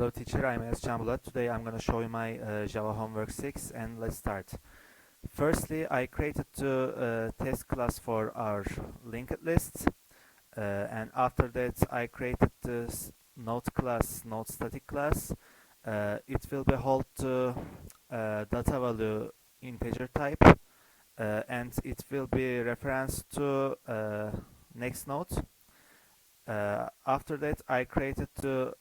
Hello teacher, I'm Özcan Bulat. Today I'm going to show you my Java Homework 6 and let's start. Firstly, I created the test class for our linked list and after that I created this node class, node static class. It will be hold to data value integer type and it will be reference to next node. After that I created the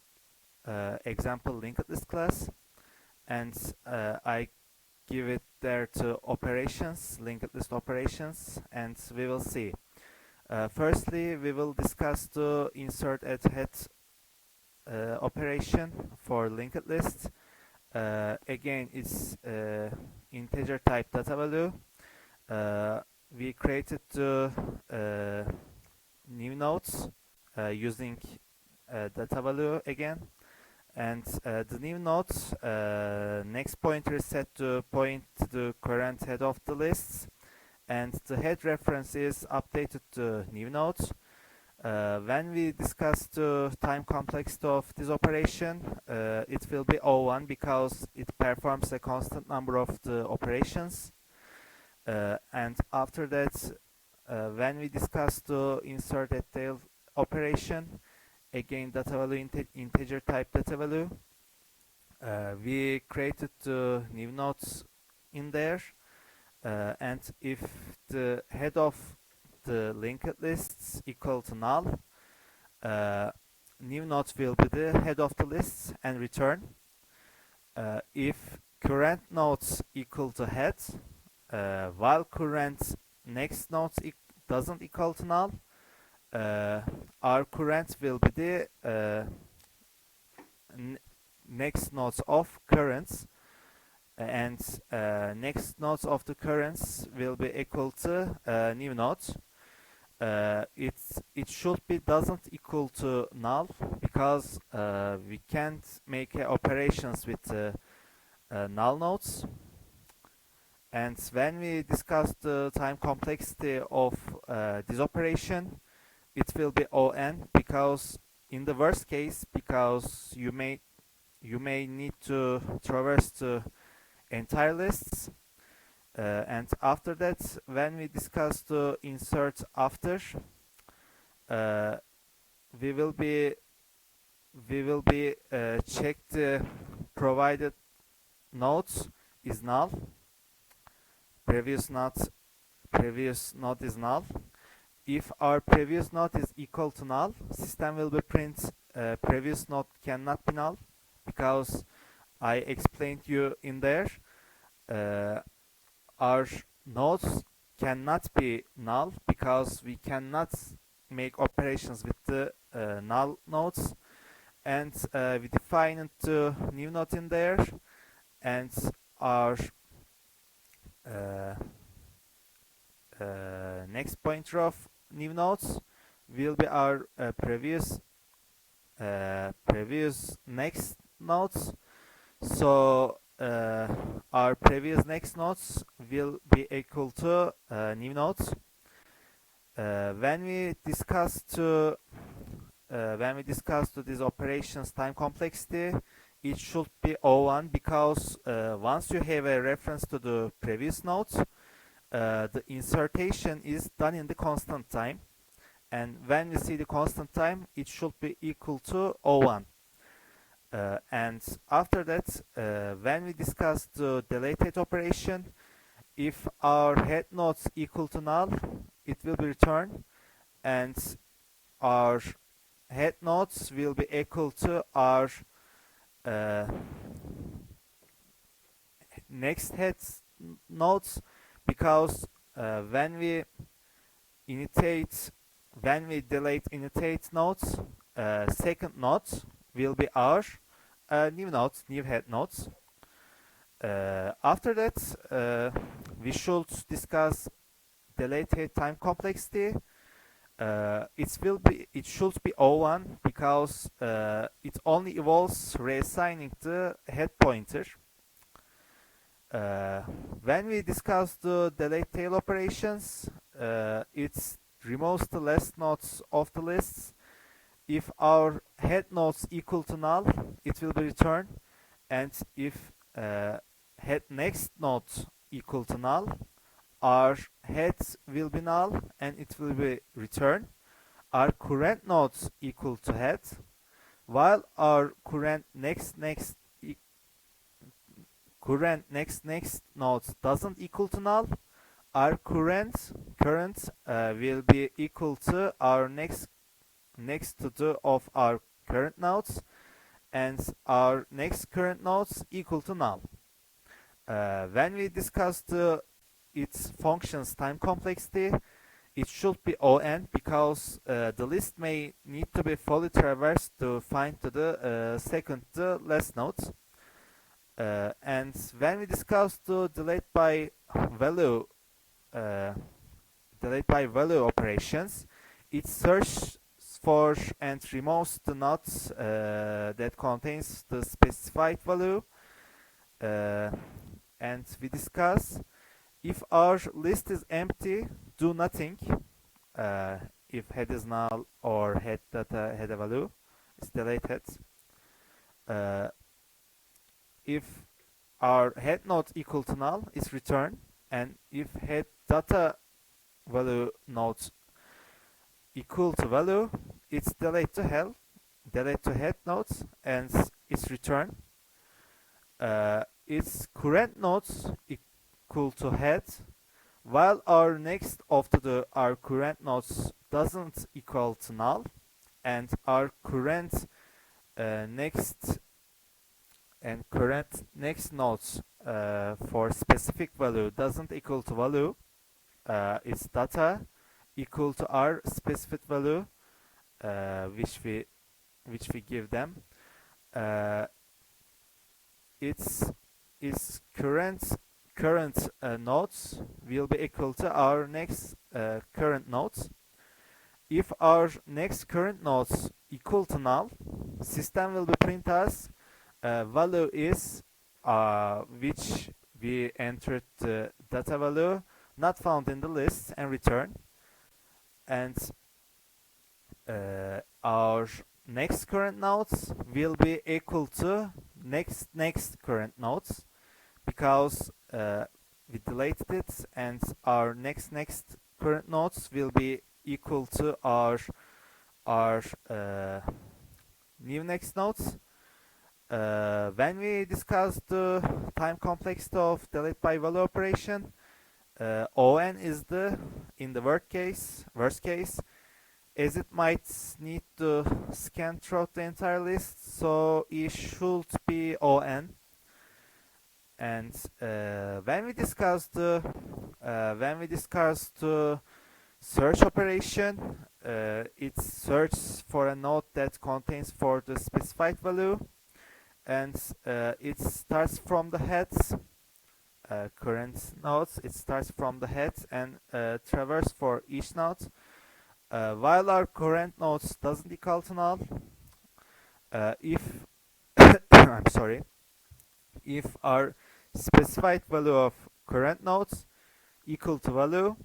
example linked list class and I give it there to operations, linked list operations, and we will see. Firstly, we will discuss the insert at head operation for linked list. Again, it's integer type data value. We created the new nodes using data value again. And the new node next pointer is set to point to the current head of the list, and the head reference is updated to new node. When we discuss the time complexity of this operation, it will be O1 because it performs a constant number of the operations. And after that, when we discuss the insert at tail operation, again data value integer type data value, we created the new nodes in there, and if the head of the linked lists equal to null, new node will be the head of the list and return. If current nodes equal to head, while current next nodes doesn't equal to null, our current will be the next nodes of currents, and next nodes of the currents will be equal to new nodes. It should be doesn't equal to null because we can't make operations with null nodes. And when we discuss the time complexity of this operation, it will be O(n) because in the worst case, because you may need to traverse the entire lists, and after that, when we discuss the insert after, we will be check the provided nodes is null, previous node is null. If our previous node is equal to null, system will be print previous node cannot be null because I explained you in there our nodes cannot be null because we cannot make operations with the null nodes, and we define the new node in there, and our next pointer of new nodes will be our previous next nodes. So our previous next nodes will be equal to new nodes. When we discuss this operations time complexity, it should be O1 because once you have a reference to the previous nodes, the insertion is done in the constant time, and when we see the constant time, it should be equal to O1. And after that, when we discuss the deleted operation, if our head nodes equal to null, it will be returned, and our head nodes will be equal to our next head nodes, because when we delete initiate nodes, second nodes will be our new nodes, new head nodes. After that, we should discuss deleted time complexity. It should be O1 because it only involves reassigning the head pointer. When we discuss the delete tail operations, it removes the last nodes of the lists. If our head nodes equal to null, it will be returned, and if head next node equal to null, our head will be null and it will be returned. Our current nodes equal to head, while our current next nodes doesn't equal to null, our current will be equal to our next to the of our current nodes, and our next current nodes equal to null. When we discussed its functions time complexity, it should be O(n) because the list may need to be fully traversed to find to the second to last node. And when we discussed the delayed by value operations, it searches for and removes the nodes that contains the specified value. And we discuss if our list is empty, do nothing. If head is null or head data head value is deleted. If our head node equal to null is returned, and if head data value nodes equal to value, it's delayed to head nodes, and it's returned. Its current nodes equal to head, while our next after our current nodes doesn't equal to null, and our current next nodes for specific value doesn't equal to value, its data equal to our specific value, which we give them. Its current nodes will be equal to our next current nodes. If our next current nodes equal to null, system will be print as value is which we entered the data value not found in the list and return. And our next current nodes will be equal to next current nodes because we deleted it, and our next current nodes will be equal to our new next nodes. When we discussed the time complexity of delete by value operation, O(n) is in the worst case, as it might need to scan throughout the entire list, so it should be O(n). And when we discussed the search operation, it searches for a node that contains for the specified value, and it starts from the heads. Current nodes, it starts from the heads and traverse for each node. While our current nodes doesn't equal to null, if I'm sorry, if our specified value of current nodes equal to value,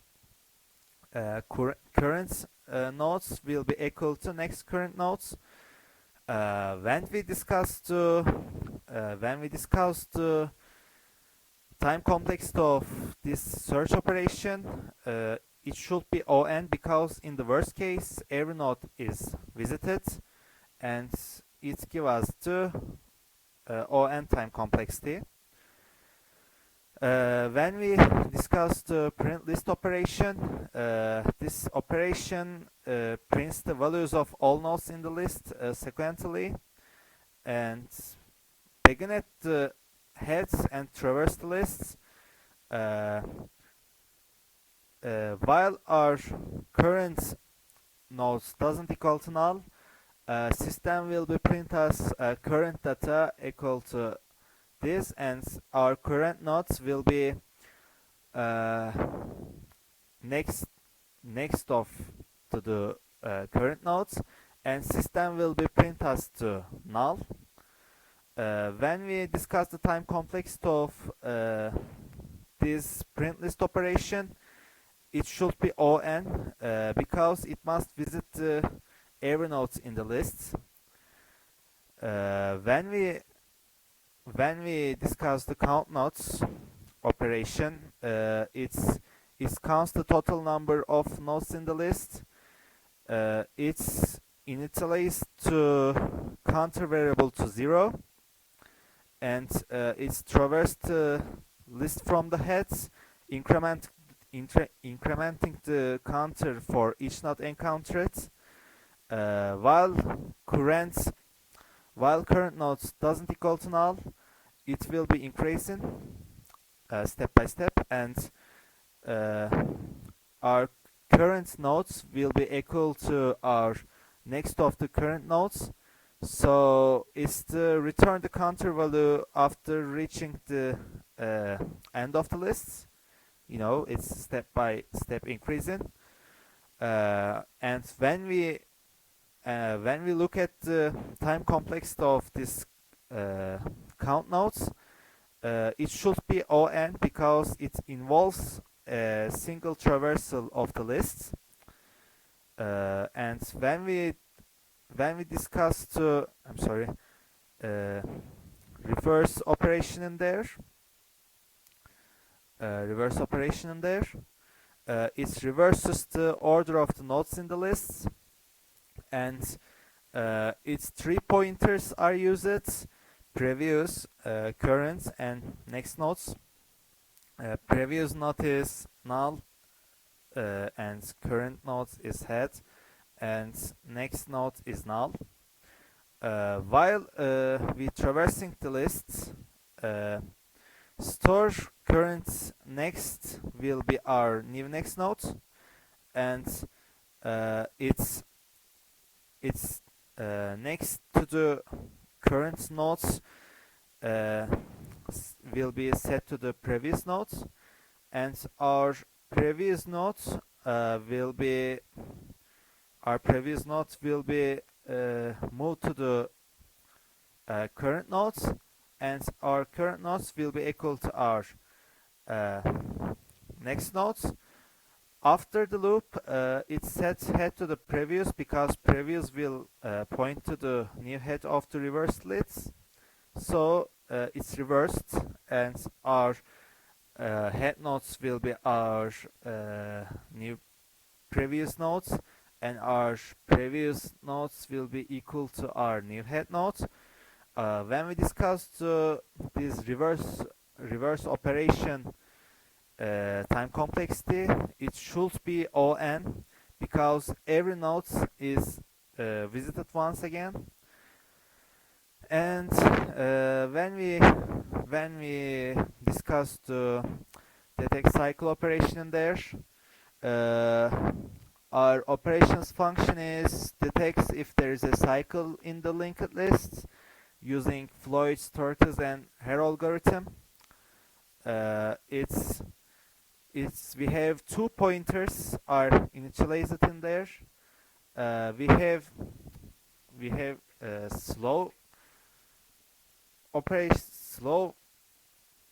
current nodes will be equal to next current nodes. When we discussed the time complexity of this search operation, it should be O(n) because in the worst case every node is visited, and it gives us the O(n) time complexity. When we discuss the print list operation, this operation prints the values of all nodes in the list sequentially, and begin at the heads and traverse the lists. While our current nodes doesn't equal to null, system will be print as current data equal to this, and our current nodes will be next of to the current nodes, and system will be print as to null. When we discuss the time complexity of this print list operation, it should be O(n) because it must visit every node in the list. When we discuss the count nodes operation, it counts the total number of nodes in the list. It's initialized to counter variable to 0, and it's traversed the list from the heads, incrementing the counter for each node encountered, uh, while current while current nodes doesn't equal to null, it will be increasing step by step, and uh, our current nodes will be equal to our next of the current nodes. So it's to return the counter value after reaching the end of the list. It's step by step increasing. And when we look at the time complexity of this count nodes, it should be ON because it involves a single traversal of the lists. And when we discuss reverse operation in there, it reverses the order of the nodes in the lists, and its 3 pointers are used: previous, current, and next nodes. Previous node is null, and current node is head, and next node is null. While we traversing the lists, store current next will be our new next node, and it's next to the current nodes will be set to the previous nodes, and our previous nodes will be moved to the current nodes, and our current nodes will be equal to our next nodes. After the loop, it sets head to the previous because previous will point to the new head of the reversed lists. So it's reversed, and our head nodes will be our new previous nodes, and our previous nodes will be equal to our new head nodes. When we discussed this reverse operation time complexity, it should be ON because every node is visited once again. And when we discussed the detect cycle operation in there, our operations function is detects if there is a cycle in the linked list using Floyd's, Tortoise, and Hare algorithm. We have 2 pointers are initialized in there. We have slow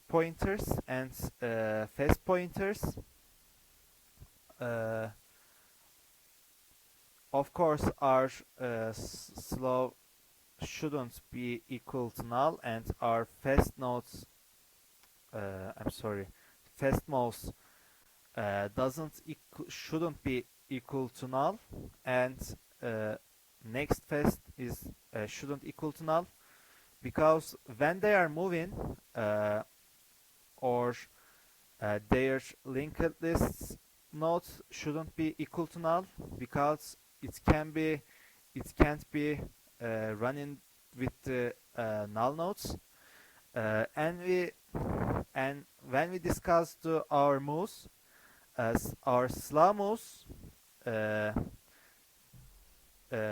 pointers and fast pointers. Of course, our slow shouldn't be equal to null, and our fast nodes, fast mouse shouldn't be equal to null, and next fast is shouldn't equal to null, because when they are moving, or their linked lists nodes shouldn't be equal to null, because it can't be running with the null nodes. And when we discussed our moves, our slow moves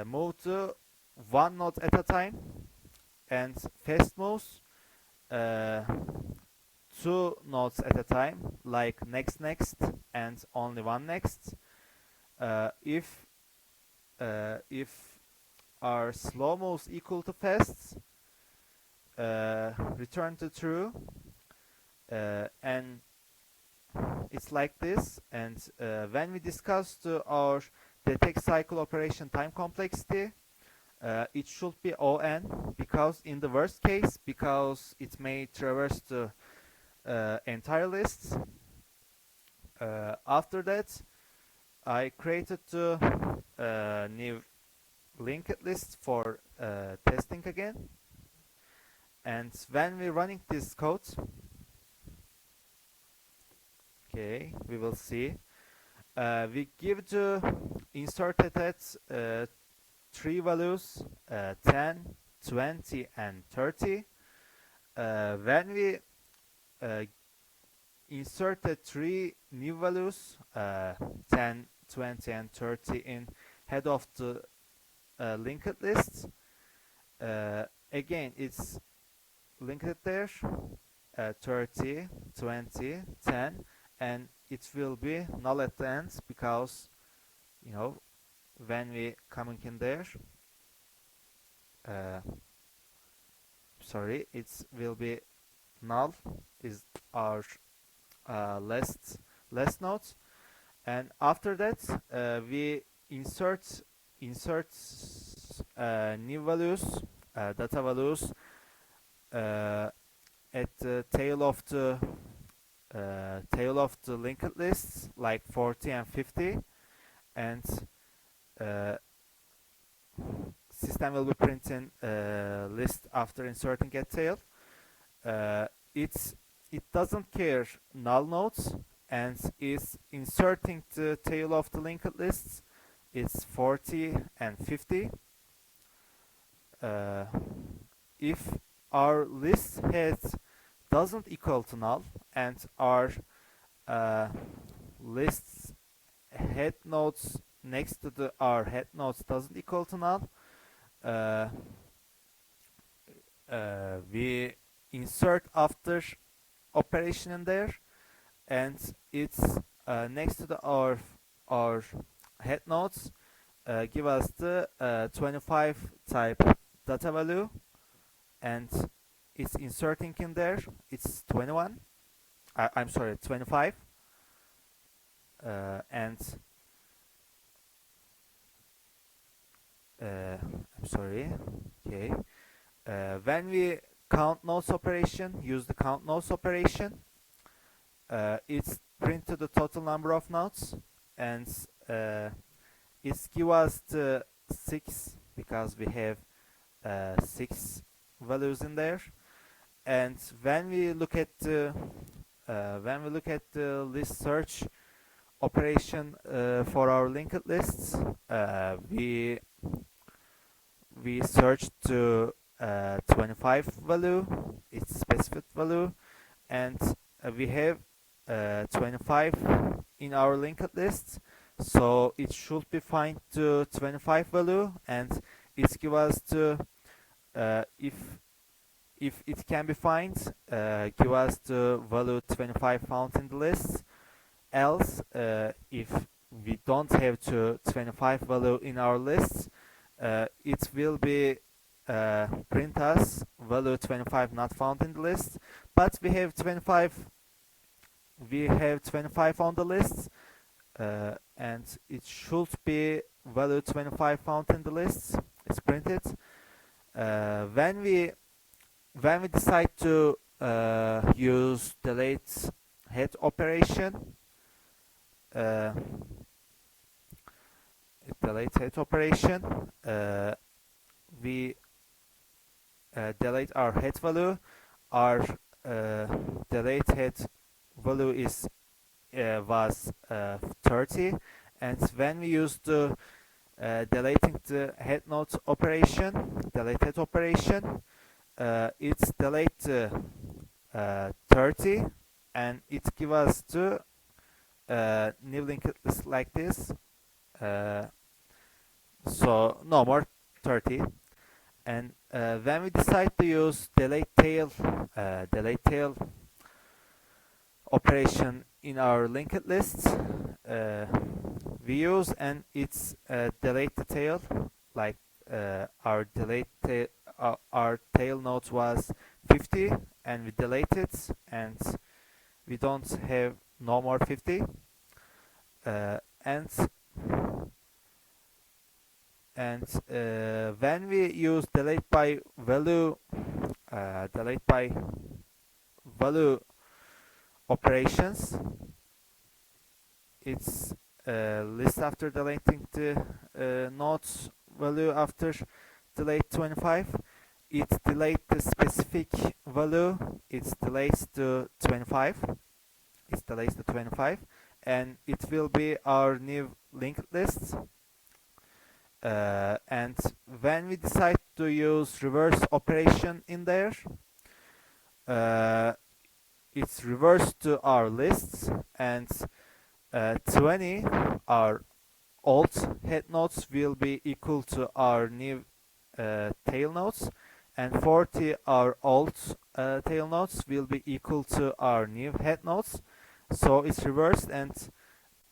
move to one node at a time, and fast moves 2 nodes at a time, like next and only one next. If our slow moves equal to fast, return to true, and it's like this. And when we discussed our detect cycle operation time complexity, it should be on, because in the worst case, because it may traverse the entire list. After that, I created the new linked list for testing again. And when we're running this code, okay, we will see. We give the inserted at three values, 10, 20, and 30. When we inserted three new values, 10, 20, and 30 in head of the linked list, again it's linked there, 30, 20, 10, and it will be null at the end, because when we coming in there, sorry, it will be null is our last node. And after that, we insert new values, data values at the tail of the linked lists, like 40 and 50, and system will be printing list after inserting at tail. It doesn't care null nodes, and is inserting the tail of the linked lists. It's 40 and 50. If our list head doesn't equal to null, and our lists head nodes next to our head nodes doesn't equal to null, we insert after operation in there, and it's next to our head nodes, give us the 25 type data value, and it's inserting in there. It's 21. I'm sorry, 25. And I'm sorry. Okay. When we count nodes operation, use the count nodes operation, it's print to the total number of nodes, and it's give us the 6, because we have 6 values in there. And when we look at the list search operation for our linked lists, we search to 25 value, its specific value, and we have 25 in our linked list, so it should be find to 25 value, and it give us to if it can be find, give us the value 25 found in the list. Else, if we don't have to 25 value in our list, it will be print us value 25 not found in the list. But we have 25 on the list, and it should be value 25 found in the list. It's printed. When we decide to use delete head operation, we delete our head value. Our delete head value is was 30, and when we use the deleting the head nodes operation, delete head operation, it's delete 30, and it gives us the new linked list like this. So no more 30. And when we decide to use delete tail operation in our linked lists, we use, and it's delete the tail, like our tail node was 50, and we delete it, and we don't have no more 50, and And when we use delete by value operations, it's list after deleting the nodes value after delete 25. It delayed the specific value. It delays to 25. It delays to 25, and it will be our new linked list. And when we decide to use reverse operation in there, it's reversed to our lists, and 20, our old head nodes, will be equal to our new tail nodes, and 40, our old tail nodes, will be equal to our new head nodes. So it's reversed, and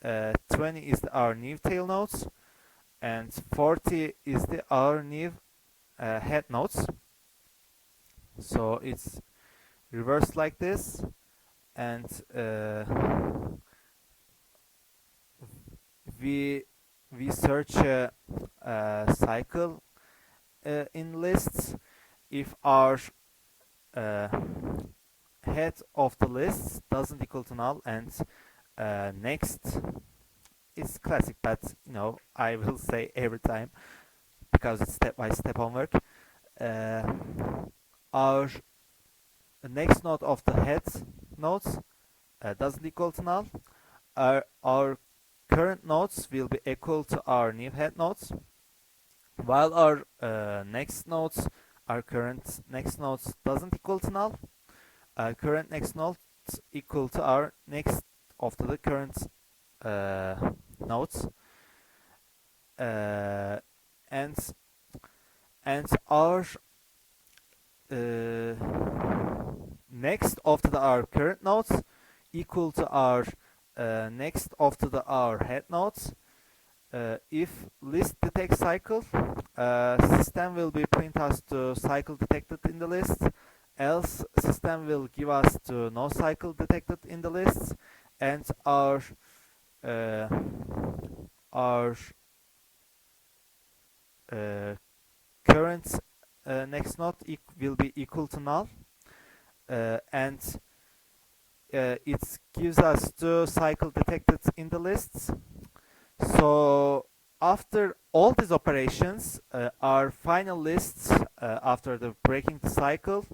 20 is our new tail nodes, and 40 is our new head nodes. So it's reversed like this, and we search a cycle in lists if our head of the list doesn't equal to null, and next is classic, but you know, I will say every time because it's step by step homework. Our next node of the head nodes doesn't equal to null. Our current nodes will be equal to our new head nodes, while our current next nodes doesn't equal to null. Current next nodes equal to our next of the current nodes, and our next of our current nodes equal to our next of our head nodes. If list detect cycle, system will be print us to cycle detected in the list, else system will give us to no cycle detected in the lists, and our current next node will be equal to null, and it gives us two cycle detected in the lists. So after all these operations, our final lists after the breaking the cycle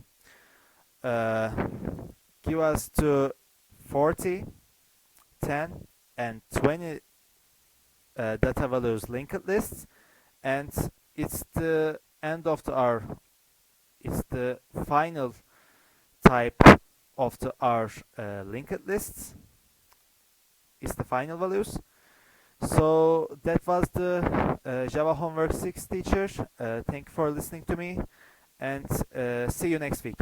give us to 40, 10, and 20 data values linked lists, and it's the end of it's the final type of our linked lists. It's the final values. So that was the Java Homework 6 teacher. Thank you for listening to me, and see you next week.